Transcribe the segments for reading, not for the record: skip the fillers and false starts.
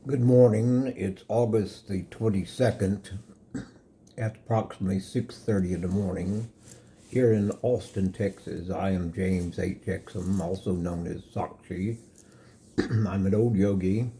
Good morning. It's August the 22nd at approximately 6:30 in the morning here in Austin, Texas. I am James H. Exum, also known as Sakshi. I'm an old yogi,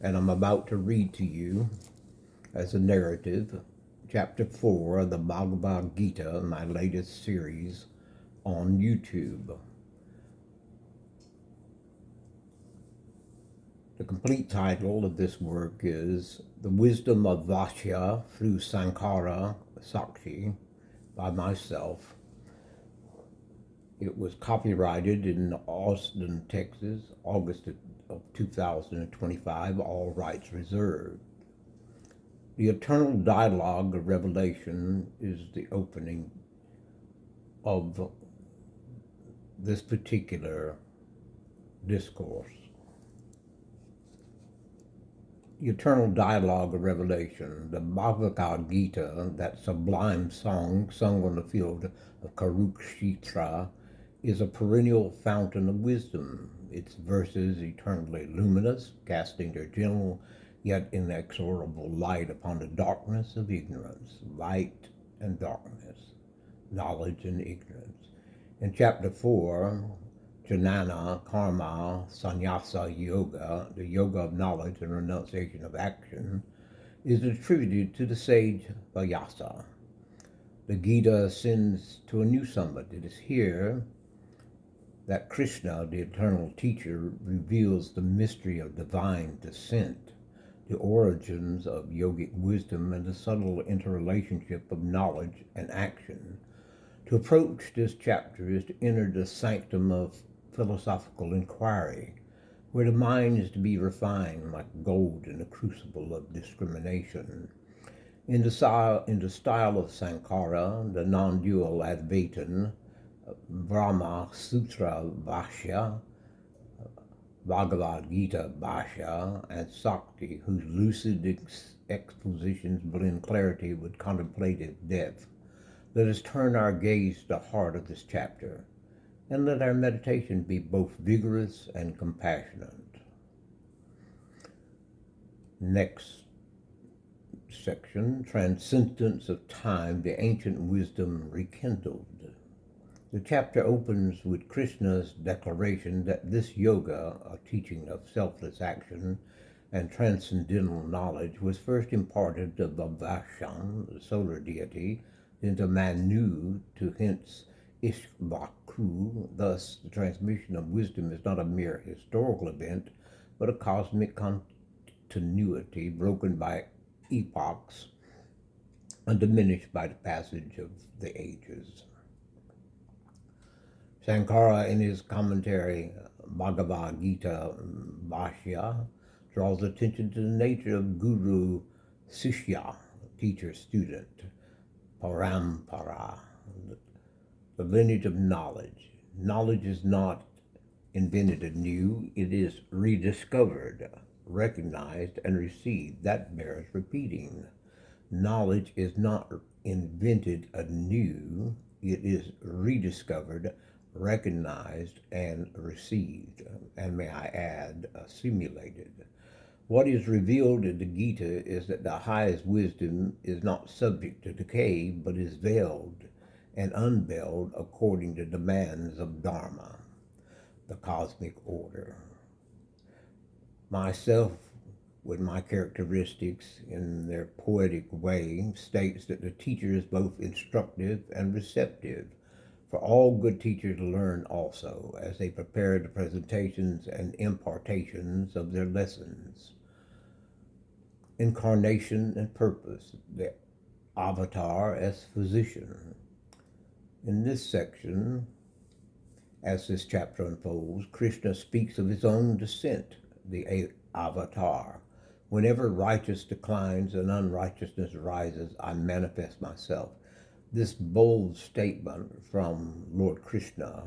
and I'm about to read to you as a narrative chapter 4 of the Bhagavad Gita, my latest series on YouTube. The complete title of this work is The Wisdom of Vashya through Sankara Sakshi by myself. It was copyrighted in Austin, Texas, August of 2025, all rights reserved. The eternal dialogue of revelation is the opening of this particular discourse. The eternal dialogue of revelation, the Bhagavad Gita, that sublime song sung on the field of Kurukshetra, is a perennial fountain of wisdom, its verses eternally luminous, casting their gentle yet inexorable light upon the darkness of ignorance, light and darkness, knowledge and ignorance. In chapter 4, Jnana, karma, Sanyasa yoga, the yoga of knowledge and renunciation of action, is attributed to the sage Vyasa. The Gita ascends to a new summit. It is here that Krishna, the eternal teacher, reveals the mystery of divine descent, the origins of yogic wisdom, and the subtle interrelationship of knowledge and action. To approach this chapter is to enter the sanctum of philosophical inquiry, where the mind is to be refined like gold in the crucible of discrimination. In the style of Sankara, the non-dual Advaitin, Brahma Sutra Bhashya, Bhagavad Gita Bhashya, and Sakti, whose lucid expositions blend clarity with contemplative depth. Let us turn our gaze to the heart of this chapter, and let our meditation be both vigorous and compassionate. Next section, Transcendence of Time, the Ancient Wisdom Rekindled. The chapter opens with Krishna's declaration that this yoga, a teaching of selfless action and transcendental knowledge, was first imparted to Vivasvan, the solar deity, then to Manu, to hence Ikshvaku. Thus, the transmission of wisdom is not a mere historical event, but a cosmic continuity broken by epochs, undiminished by the passage of the ages. Sankara, in his commentary Bhagavad Gita Bhashya, draws attention to the nature of Guru Sishya, teacher-student, Parampara, the lineage of knowledge. Knowledge is not invented anew, it is rediscovered, recognized, and received. That bears repeating. Knowledge is not invented anew, it is rediscovered, recognized, and received, and may I add, assimilated. What is revealed in the Gita is that the highest wisdom is not subject to decay, but is veiled and unveiled according to demands of Dharma, the cosmic order. Myself, with my characteristics in their poetic way, states that the teacher is both instructive and receptive, for all good teachers learn also as they prepare the presentations and impartations of their lessons. Incarnation and purpose, the avatar as physician. In this section, as this chapter unfolds, Krishna speaks of his own descent, the avatar. Whenever righteous declines and unrighteousness rises, I manifest myself. This bold statement from Lord Krishna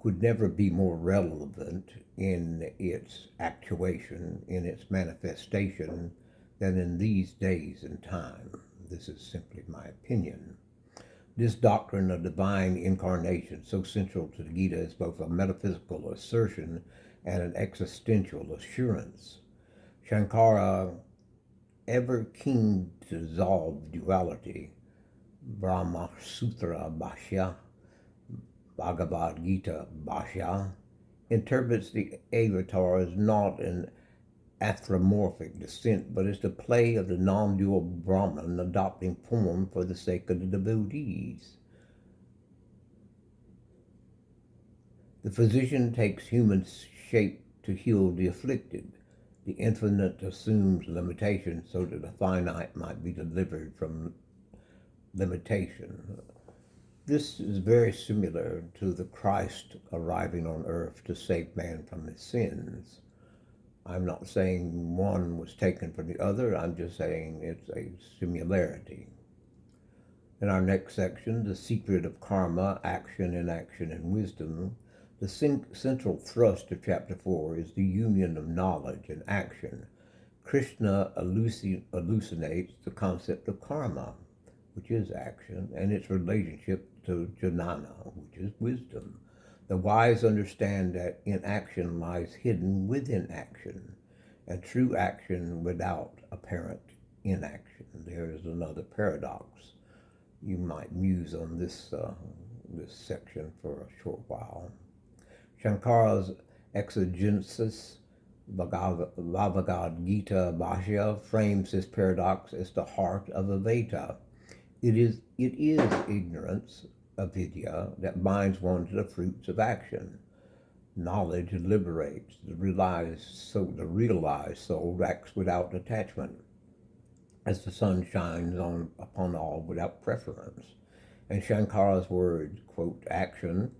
could never be more relevant in its actuation, in its manifestation, than in these days and time. This is simply my opinion. This doctrine of divine incarnation, so central to the Gita, is both a metaphysical assertion and an existential assurance. Shankara, ever keen to dissolve duality, Brahma Sutra Bhashya, Bhagavad Gita Bhashya, interprets the avatar as not an anthropomorphic descent, but as the play of the non-dual Brahman adopting form for the sake of the devotees. The physician takes human shape to heal the afflicted. The infinite assumes limitation so that the finite might be delivered from limitation. This is very similar to the Christ arriving on earth to save man from his sins. I'm not saying one was taken from the other, I'm just saying it's a similarity. In our next section, the secret of karma, action, inaction, and wisdom, the central thrust of chapter 4 is the union of knowledge and action. Krishna elucidates the concept of karma, which is action, and its relationship to Jnana, which is wisdom. The wise understand that inaction lies hidden within action, and true action without apparent inaction. There is another paradox. You might muse on this section for a short while. Shankara's exegesis, Bhagavad Gita Bhashya, frames this paradox as the heart of Advaita. It is ignorance, avidya, that binds one to the fruits of action. Knowledge liberates. The realized soul acts without attachment, as the sun shines upon all without preference. In Shankara's words, quote, action,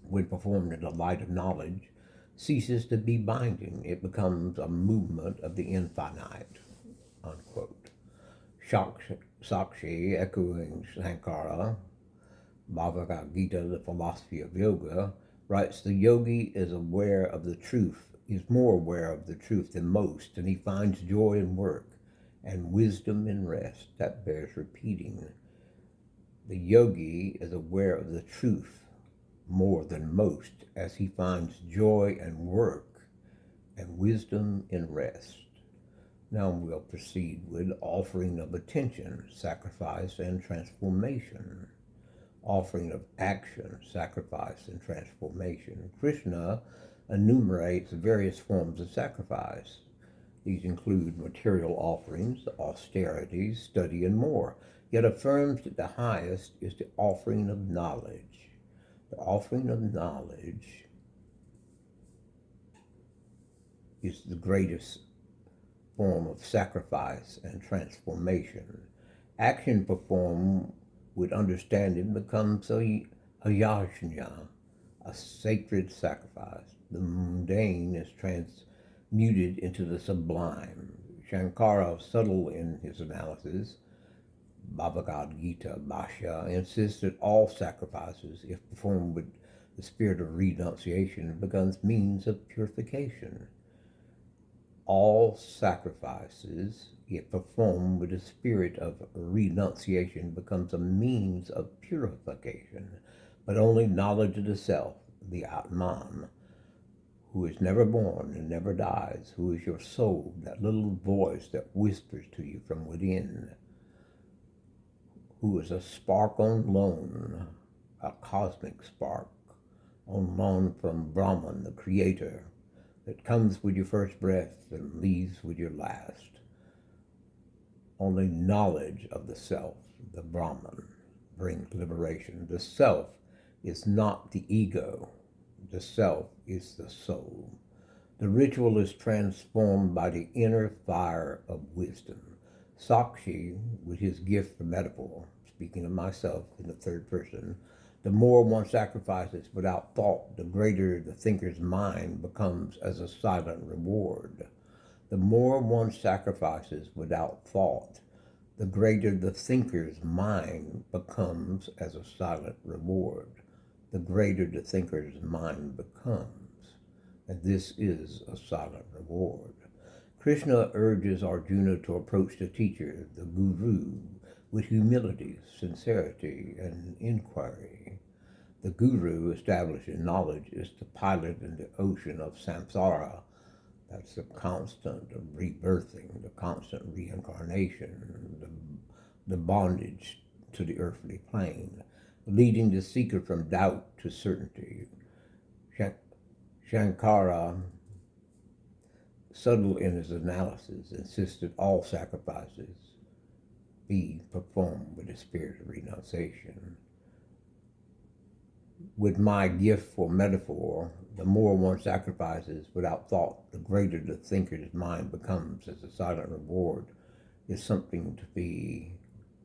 when performed in the light of knowledge, ceases to be binding. It becomes a movement of the infinite, unquote. Sakshi, echoing Shankara, Bhagavad Gita, the philosophy of yoga, writes, the yogi is more aware of the truth than most, and he finds joy in work and wisdom in rest. That bears repeating. The yogi is aware of the truth more than most, as he finds joy in work and wisdom in rest. Now we'll proceed with offering of attention, sacrifice, and transformation. Offering of action, sacrifice, and transformation. Krishna enumerates various forms of sacrifice. These include material offerings, austerities, study, and more, yet affirms that the highest is the offering of knowledge. The offering of knowledge is the greatest form of sacrifice and transformation. Action performed with understanding becomes a yajna, a sacred sacrifice. The mundane is transmuted into the sublime. Shankara, subtle in his analysis, Bhagavad Gita Bhashya, insists that all sacrifices, if performed with the spirit of renunciation, becomes means of purification. All sacrifices, if performed with the spirit of renunciation, becomes a means of purification, but only knowledge of the self, the Atman, who is never born and never dies, who is your soul, that little voice that whispers to you from within, who is a spark on loan, a cosmic spark on loan from Brahman, the creator, that comes with your first breath and leaves with your last. Only knowledge of the self, the Brahman, brings liberation. The self is not the ego. The self is the soul. The ritual is transformed by the inner fire of wisdom. Sakshi, with his gift for metaphor, speaking of myself in the third person, the more one sacrifices without thought, the greater the thinker's mind becomes as a silent reward. The more one sacrifices without thought, the greater the thinker's mind becomes as a silent reward. The greater the thinker's mind becomes, and this is a silent reward. Krishna urges Arjuna to approach the teacher, the guru, with humility, sincerity, and inquiry. The guru establishing knowledge is the pilot in the ocean of samsara. That's the constant of rebirthing, the constant reincarnation, the bondage to the earthly plane, leading the seeker from doubt to certainty. Shankara, subtle in his analysis, insisted all sacrifices be performed with a spirit of renunciation. With my gift for metaphor, the more one sacrifices without thought, the greater the thinker's mind becomes as a silent reward is something to be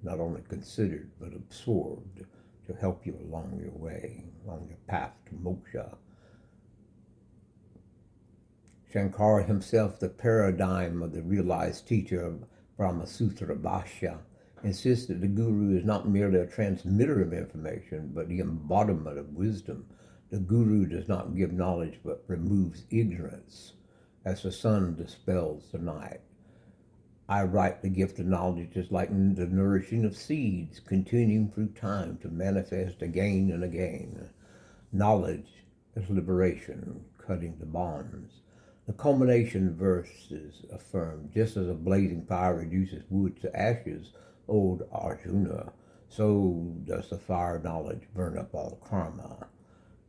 not only considered but absorbed to help you along your way, along your path to moksha. Shankara himself, the paradigm of the realized teacher of Brahmasutra Bhashya, insists that the guru is not merely a transmitter of information, but the embodiment of wisdom. The guru does not give knowledge, but removes ignorance, as the sun dispels the night. I write the gift of knowledge is like the nourishing of seeds, continuing through time to manifest again and again. Knowledge is liberation, cutting the bonds. The culmination verses affirm, just as a blazing fire reduces wood to ashes, old Arjuna, so does the fire of knowledge burn up all karma.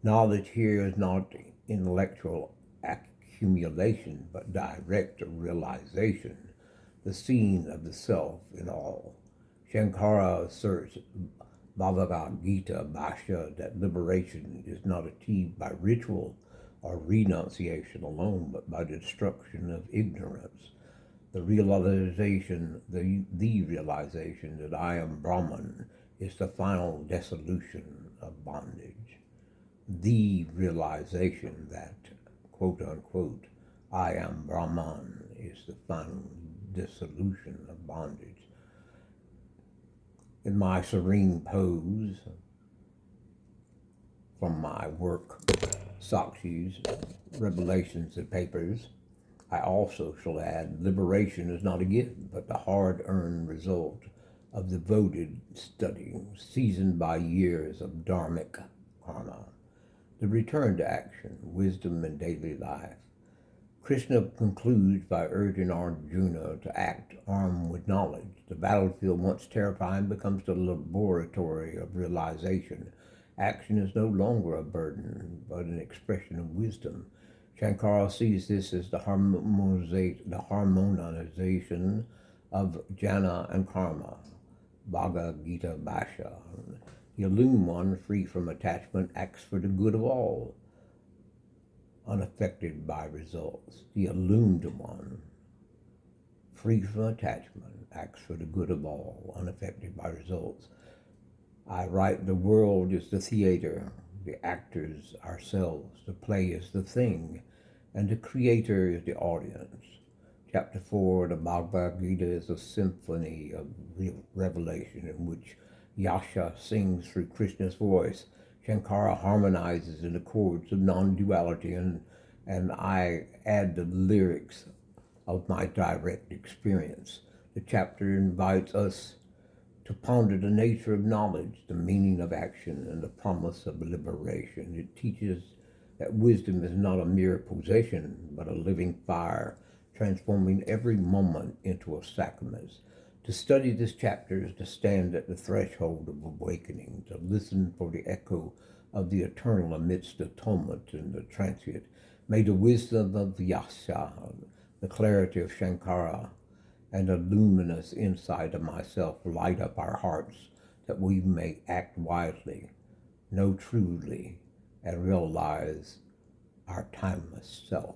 Knowledge here is not intellectual accumulation, but direct realization, the seeing of the self in all. Shankara asserts Bhagavad Gita Bhashya that liberation is not achieved by ritual or renunciation alone, but by the destruction of ignorance. The realization that I am Brahman is the final dissolution of bondage. The realization that, quote unquote, I am Brahman is the final dissolution of bondage. In my serene pose from my work, Sakshi's Revelations and Papers, I also shall add, liberation is not a gift, but the hard-earned result of devoted study, seasoned by years of dharmic karma. The return to action, wisdom in daily life. Krishna concludes by urging Arjuna to act armed with knowledge. The battlefield, once terrifying, becomes the laboratory of realization. Action is no longer a burden, but an expression of wisdom. Shankara sees this as the harmonization of jnana and karma, Bhagavad Gita Bhashya. The illumined one, free from attachment, acts for the good of all, unaffected by results. The illumined one, free from attachment, acts for the good of all, unaffected by results. I write, the world is the theater, the actors ourselves, the play is the thing, and the creator is the audience. Chapter 4 of the Bhagavad Gita is a symphony of revelation in which Yasha sings through Krishna's voice, Shankara harmonizes in the chords of non-duality, and I add the lyrics of my direct experience. The chapter invites us to ponder the nature of knowledge, the meaning of action, and the promise of liberation. It teaches that wisdom is not a mere possession, but a living fire, transforming every moment into a sacrament. To study this chapter is to stand at the threshold of awakening, to listen for the echo of the eternal amidst the tumult and the transient. May the wisdom of Vyasa, the clarity of Shankara, and a luminous insight of myself light up our hearts, that we may act wisely, know truly, and realize our timeless self.